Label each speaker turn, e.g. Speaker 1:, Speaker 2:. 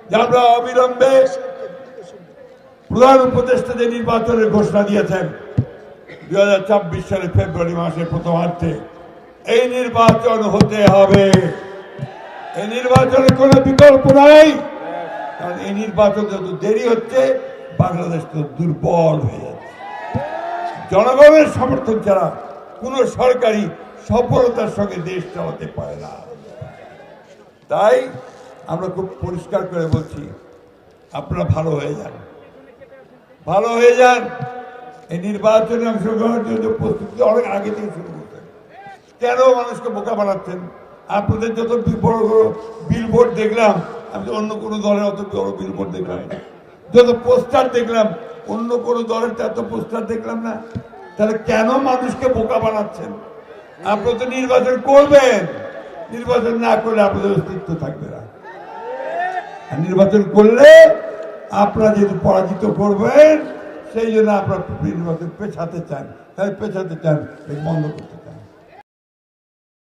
Speaker 1: যে আমরা অবিলম্বে প্রধান উপদেষ্টা যে নির্বাচনের ঘোষণা দিয়েছেন 2024 সালের ফেব্রুয়ারি মাসের প্রথমার্ধে এই নির্বাচন হতে হবে। এই নির্বাচনের কোনো বিকল্প নাই, কারণ এই নির্বাচন যত দেরি হচ্ছে বাংলাদেশ তো দুর্বল হয়ে যাচ্ছে। জনগণের সমর্থন ছাড়া কোনো সরকারি সফলতার সঙ্গে দেশ চালাতে পারে না। তাই আমরা খুব পরিষ্কার করে বলছি, আপনারা ভালো হয়ে যান, ভালো হয়ে যান। এই নির্বাচনে অংশগ্রহণের জন্য প্রস্তুতি অনেক আগে থেকে শুরু করতেন। কেন মানুষকে বোকা বানাচ্ছেন? আপনাদের যত বড় বড় বিলবোর্ড দেখলাম, আমি অন্য কোনো দলের অত বড় বিলবোর্ড দেখলাম না। যত পোস্টার দেখলাম, অন্য কোনো দলের এত পোস্টার দেখলাম না। তাহলে কেন মানুষকে বোকা বানাচ্ছেন? আপনারা তো নির্বাচন করবেন, নির্বাচন না করলে আপনাদের অস্তিত্ব থাকবে না। আর নির্বাচন করলে আপনারা যেহেতু পরাজিত করবেন, সেই জন্য আপনারা নির্বাচন পেছাতে চান, তাই পেছাতে চান, বন্ধ করতে চান।